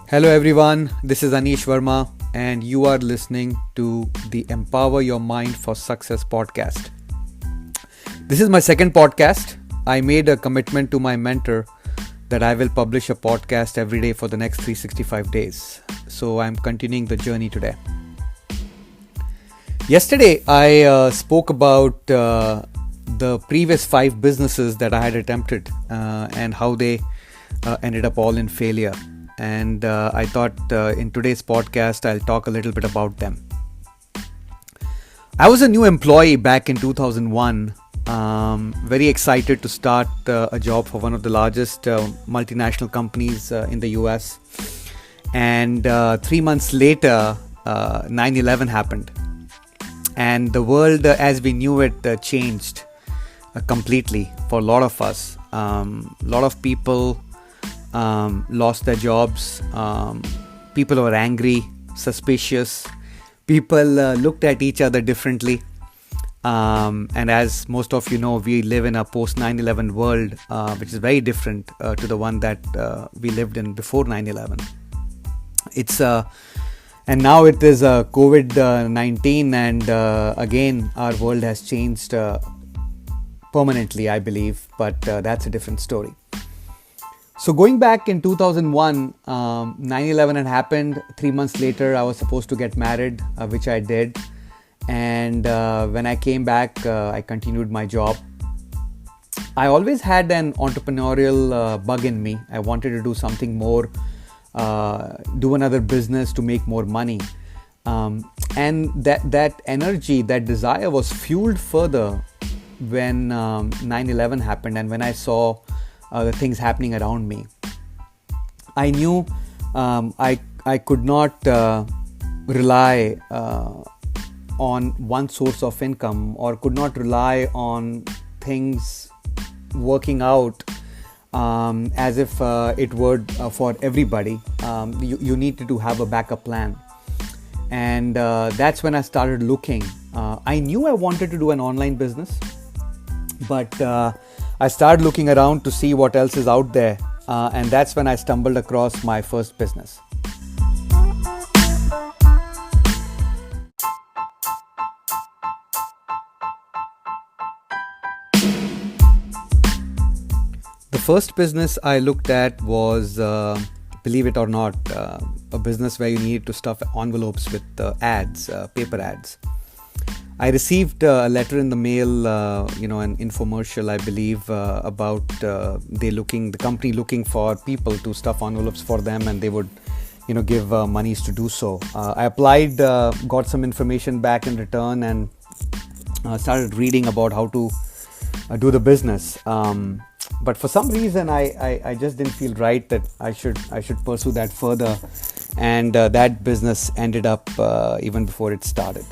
Hello everyone, this is Anish Verma and you are listening to the Empower Your Mind for Success podcast. This is my second podcast. I made a commitment to my mentor that I will publish a podcast every day for the next 365 days. So I'm continuing the journey today. Yesterday I spoke about the previous 5 businesses that I had attempted and how they ended up all in failure. And I thought in today's podcast, I'll talk a little bit about them. I was a new employee back in 2001, very excited to start a job for one of the largest multinational companies in the US. And 3 months later, 9/11 happened. And the world as we knew it changed completely for a lot of us. A lot of people lost their jobs. People were angry, suspicious. People looked at each other differently. And as most of you know, we live in a post 9/11 world, which is very different to the one that we lived in before 9/11. And now it is COVID-19, and again, our world has changed permanently, I believe, but that's a different story. So going back in 2001, 9/11 had happened. 3 months later, I was supposed to get married, which I did. And when I came back, I continued my job. I always had an entrepreneurial bug in me. I wanted to do something more, do another business to make more money. And that energy, that desire was fueled further when 9/11 happened and when I saw the things happening around me. I knew I could not rely on one source of income, or could not rely on things working out as if it would for everybody. You needed to have a backup plan. And that's when I started looking. I knew I wanted to do an online business, but I started looking around to see what else is out there, and that's when I stumbled across my first business. The first business I looked at was, believe it or not, a business where you needed to stuff envelopes with ads, paper ads. I received a letter in the mail, an infomercial, I believe, about the company looking for people to stuff envelopes for them, and they would, give monies to do so. I applied, got some information back in return, and started reading about how to do the business. But for some reason, I just didn't feel right that I should pursue that further, and that business ended up even before it started.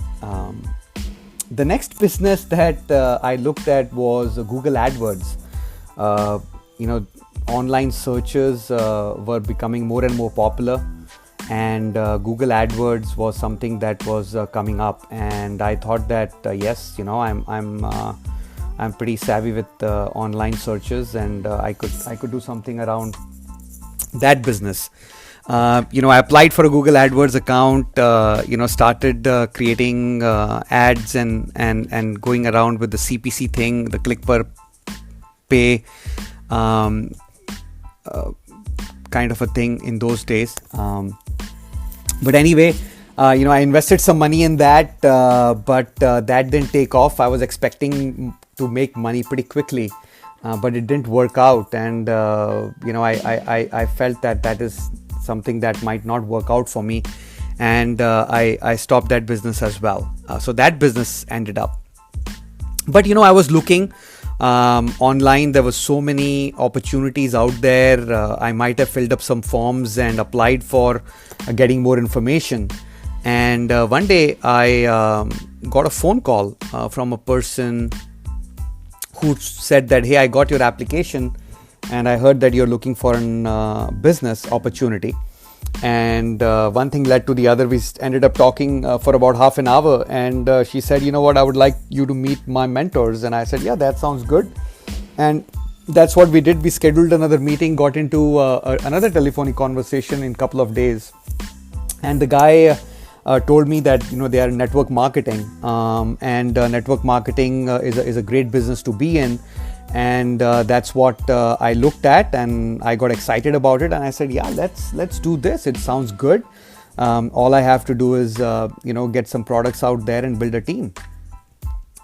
The next business that I looked at was Google AdWords. Online searches were becoming more and more popular, and Google AdWords was something that was coming up. And I thought that yes, I'm pretty savvy with online searches, and I could do something around that business. I applied for a Google AdWords account, started creating ads and going around with the CPC thing, the click per pay kind of a thing in those days. But anyway, I invested some money in that, but that didn't take off. I was expecting to make money pretty quickly, but it didn't work out. And, I felt that is something that might not work out for me, and I stopped that business as well. So that business ended up. But I was looking online. There were so many opportunities out there. I might have filled up some forms and applied for getting more information. And one day I got a phone call from a person who said that, hey, I got your application, and I heard that you're looking for an business opportunity. And one thing led to the other. We ended up talking for about half an hour, and she said, you know what, I would like you to meet my mentors. And I said, yeah, that sounds good. And that's what we did. We scheduled another meeting, got into another telephonic conversation in a couple of days, and the guy told me that they are in network marketing, and network marketing is a great business to be in, and that's what I looked at, and I got excited about it, and I said, yeah, let's do this. It sounds good. All I have to do is get some products out there and build a team.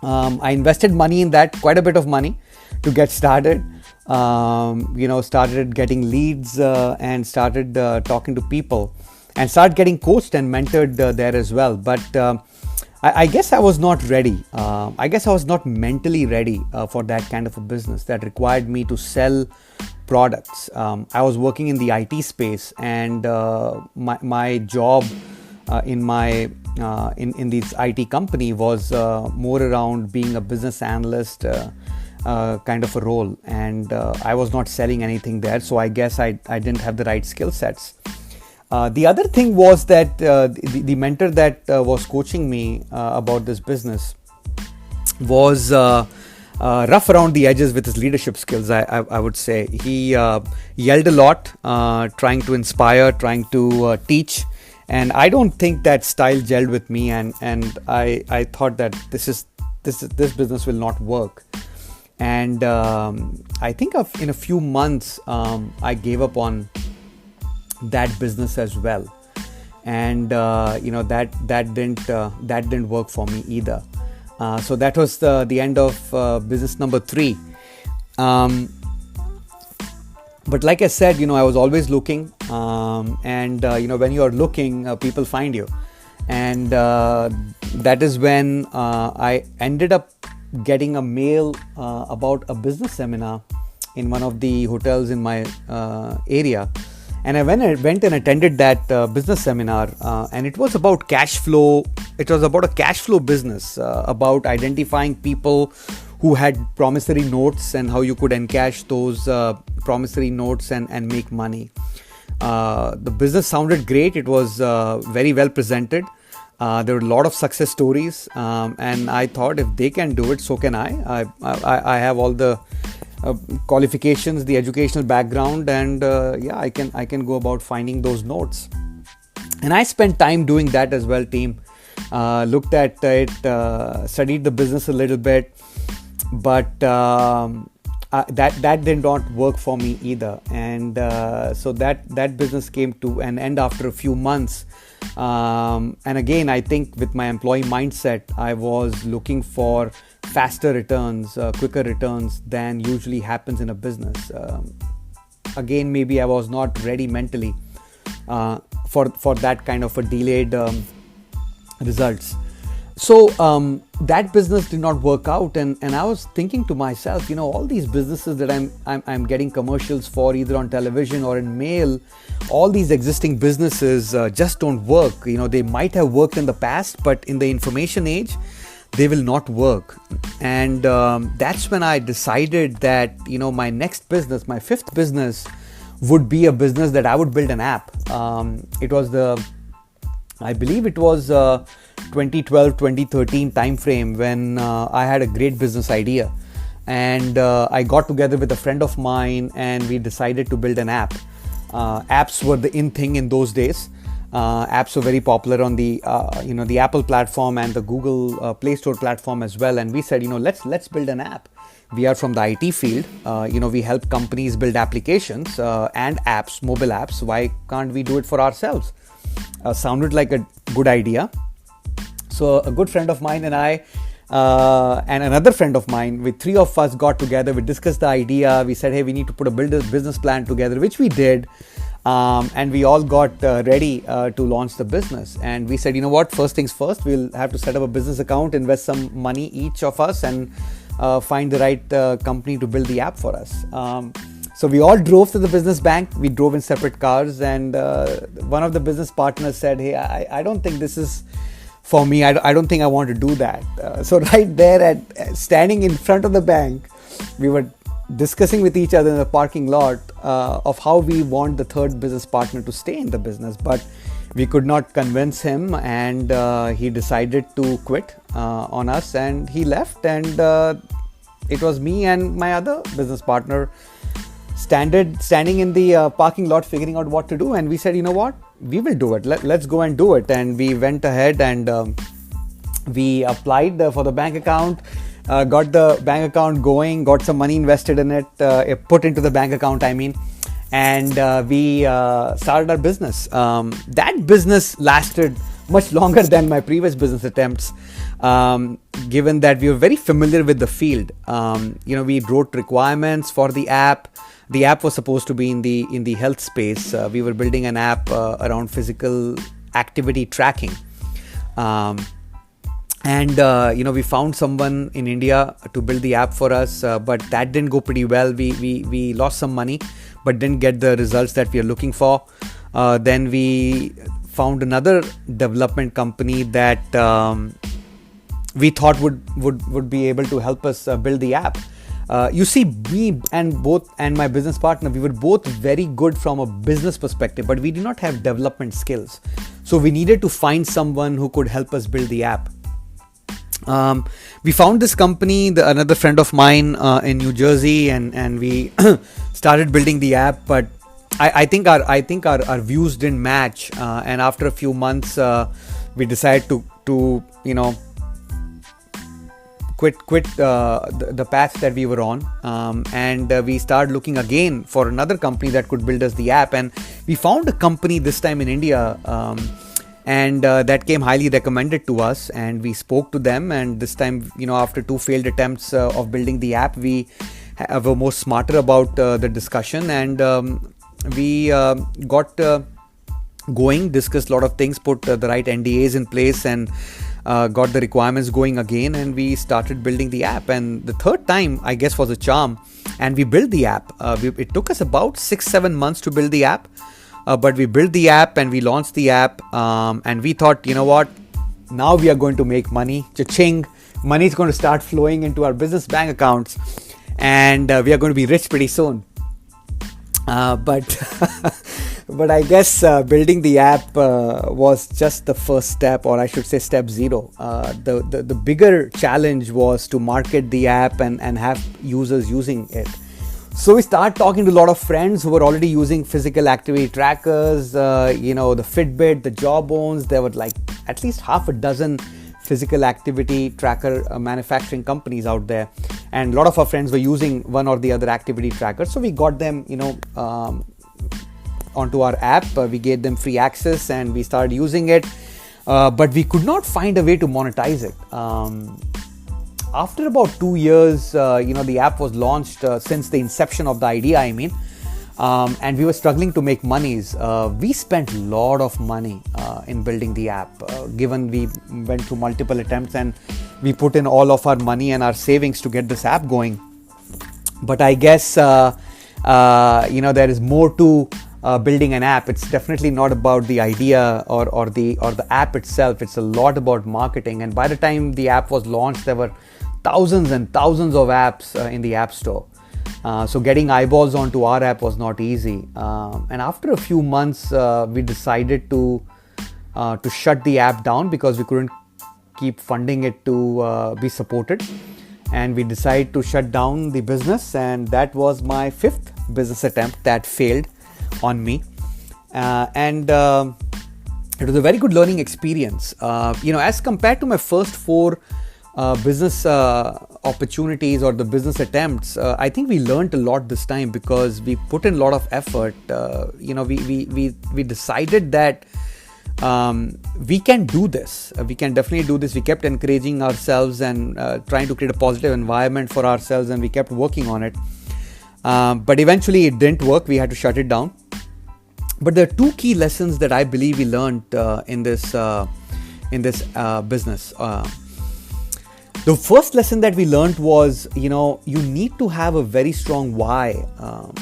I invested money in that, quite a bit of money, to get started. Started getting leads and started talking to people, and started getting coached and mentored there as well. But I guess I was not ready. I guess I was not mentally ready for that kind of a business that required me to sell products. I was working in the IT space, and my job in this IT company was more around being a business analyst kind of a role, and I was not selling anything there, so I guess I didn't have the right skill sets. The other thing was that the mentor that was coaching me about this business was rough around the edges with his leadership skills, I would say. He yelled a lot, trying to inspire, trying to teach, and I don't think that style gelled with me, and I thought that this business will not work. And I think in a few months I gave up on that business as well, and that didn't work for me either. So that was the end of business number 3. But like I said, I was always looking, and when you are looking, people find you, and that is when I ended up getting a mail about a business seminar in one of the hotels in my area. And I went and attended that business seminar, and it was about cash flow. It was about a cash flow business, about identifying people who had promissory notes and how you could encash those promissory notes and make money. The business sounded great. It was very well presented. There were a lot of success stories, and I thought, if they can do it, so can I. I have all the qualifications, the educational background, and I can go about finding those notes. And I spent time doing that as well, team. Looked at it, studied the business a little bit, but that did not work for me either. And so that business came to an end after a few months. And again, I think with my employee mindset, I was looking for faster returns, quicker returns than usually happens in a business. Again, maybe I was not ready mentally for that kind of a delayed results. So that business did not work out, and I was thinking to myself, all these businesses that I'm getting commercials for, either on television or in mail, all these existing businesses just don't work. They might have worked in the past, but in the information age, they will not work. And that's when I decided that my next business, my 5th business, would be a business that I would build an app. I believe it was 2012, 2013 time frame when I had a great business idea, and I got together with a friend of mine, and we decided to build an app. Apps were the in thing in those days. Apps were very popular on the the Apple platform and the Google Play Store platform as well. And we said, let's build an app. We are from the IT field. We help companies build applications and apps, mobile apps. Why can't we do it for ourselves? Sounded like a good idea. So a good friend of mine and I and another friend of mine, with 3 of us got together. We discussed the idea. We said, hey, we need to build a business plan together, which we did. And we all got ready to launch the business. And we said, what, first things first, we'll have to set up a business account, invest some money, each of us, and find the right company to build the app for us. So we all drove to the business bank. We drove in separate cars, and one of the business partners said, hey, I don't think this is for me. I don't think I want to do that. So right there, standing in front of the bank, we were discussing with each other in the parking lot of how we want the third business partner to stay in the business. But we could not convince him, and he decided to quit on us, and he left. And it was me and my other business partner standing in the parking lot figuring out what to do, and we said, you know what, we will do it. Let's go and do it. And we went ahead and we applied for the bank account, got the bank account going, got some money invested in it, put into the bank account, I mean, and we started our business. That business lasted much longer than my previous business attempts, given that we were very familiar with the field. We wrote requirements for the app. The app was supposed to be in the health space. We were building an app around physical activity tracking. We found someone in India to build the app for us, but that didn't go pretty well. We lost some money, but didn't get the results that we are looking for. Then we found another development company that we thought would be able to help us build the app. You see, me and my business partner, we were both very good from a business perspective, but we did not have development skills. So we needed to find someone who could help us build the app. We found this company, another friend of mine in New Jersey, and we started building the app. But I think our views didn't match, and after a few months, we decided to quit the path that we were on, and we started looking again for another company that could build us the app. And we found a company this time in India, and that came highly recommended to us, and we spoke to them. And this time, after 2 failed attempts of building the app, we were more smarter about the discussion, and we got going, discussed a lot of things, put the right NDAs in place, and got the requirements going again, and we started building the app. And the third time, I guess, was a charm, and we built the app. It took us about 6-7 months to build the app, but we built the app and we launched the app, and we thought, you know what, now we are going to make money. Cha-ching, money is going to start flowing into our business bank accounts, and we are going to be rich pretty soon. But I guess building the app was just the first step, or I should say step 0. The bigger challenge was to market the app and have users using it. So we started talking to a lot of friends who were already using physical activity trackers, the Fitbit, the Jawbones. There were like at least half a dozen physical activity tracker manufacturing companies out there. And a lot of our friends were using one or the other activity tracker. So we got them, onto our app. We gave them free access and we started using it. But we could not find a way to monetize it. After about 2 years, the app was launched since the inception of the idea, and we were struggling to make monies. We spent a lot of money in building the app, given we went through multiple attempts and we put in all of our money and our savings to get this app going. But I guess, there is more to building an app. It's definitely not about the idea or the app itself. It's a lot about marketing. And by the time the app was launched, there were thousands and thousands of apps in the App Store. So getting eyeballs onto our app was not easy. And after a few months, we decided to shut the app down because we couldn't keep funding it to be supported. And we decided to shut down the business. And that was my 5th business attempt that failed on me. It was a very good learning experience. As compared to my first 4 business opportunities or the business attempts, I think we learned a lot this time because we put in a lot of effort. We decided that we can do this. We can definitely do this. We kept encouraging ourselves and trying to create a positive environment for ourselves, and we kept working on it. But eventually it didn't work. We had to shut it down. But there are 2 key lessons that I believe we learned in this business. The first lesson that we learned was, you need to have a very strong why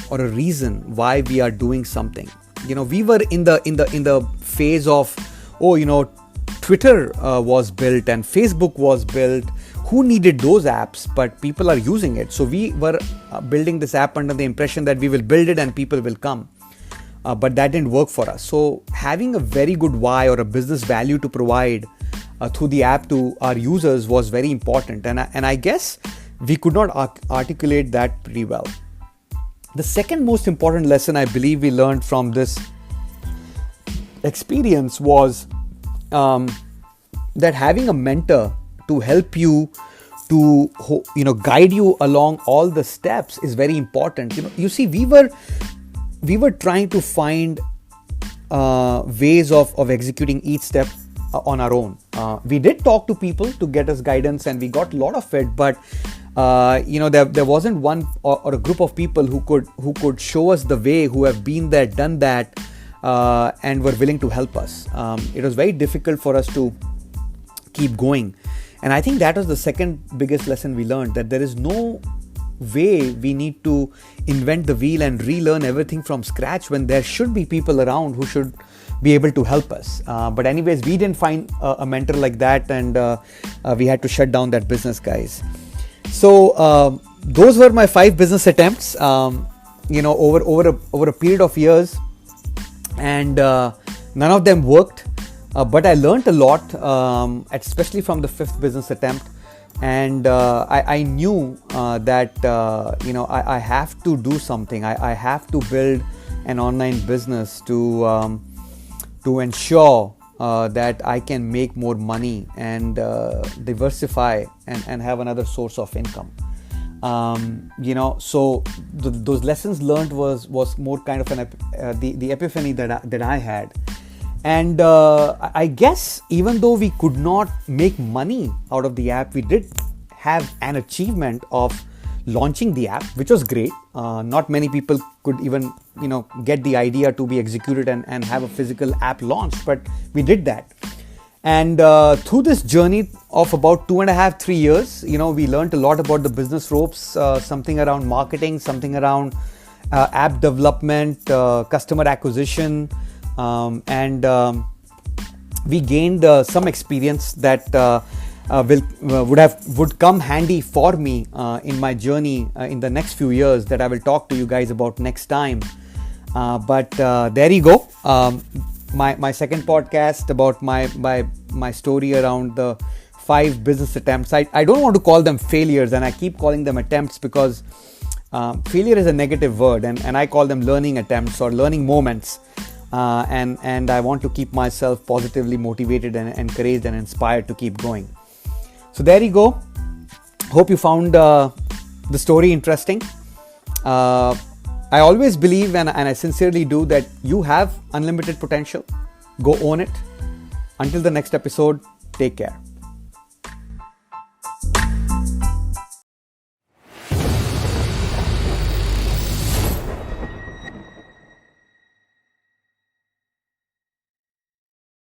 or a reason why we are doing something. We were in the phase of, Twitter was built and Facebook was built. Who needed those apps? But people are using it. So we were building this app under the impression that we will build it and people will come. But that didn't work for us. So having a very good why or a business value to provide through the app to our users was very important. And I guess we could not articulate that pretty well. The second most important lesson I believe we learned from this experience was that having a mentor to help you, to guide you along all the steps is very important. You see, we were trying to find ways of executing each step on our own. We did talk to people to get us guidance, and we got a lot of it, but there wasn't one or a group of people who could show us the way, who have been there, done that, and were willing to help us. It was very difficult for us to keep going, and I think that was the second biggest lesson we learned, that there is no way we need to invent the wheel and relearn everything from scratch, when there should be people around who should be able to help us. But anyways, we didn't find a mentor like that, and we had to shut down that business, guys. So those were my 5 business attempts, over a period of years, and none of them worked. But I learned a lot, especially from the 5th business attempt. And I knew that I have to do something. I have to build an online business to ensure that I can make more money and diversify and have another source of income. So those lessons learned was more kind of the epiphany that I had. And I guess even though we could not make money out of the app, we did have an achievement of launching the app, which was great. Not many people could even get the idea to be executed and have a physical app launched, but we did that. And through this journey of about 2.5-3 years, we learned a lot about the business ropes, something around marketing, something around app development, customer acquisition, and we gained some experience that would come handy for me in my journey in the next few years, that I will talk to you guys about next time. But there you go. My second podcast about my story around the 5 business attempts. I don't want to call them failures, and I keep calling them attempts because failure is a negative word, and I call them learning attempts or learning moments. And I want to keep myself positively motivated and encouraged and inspired to keep going. So there you go. Hope you found the story interesting. I always believe, and I sincerely do, that you have unlimited potential. Go own it. Until the next episode, take care.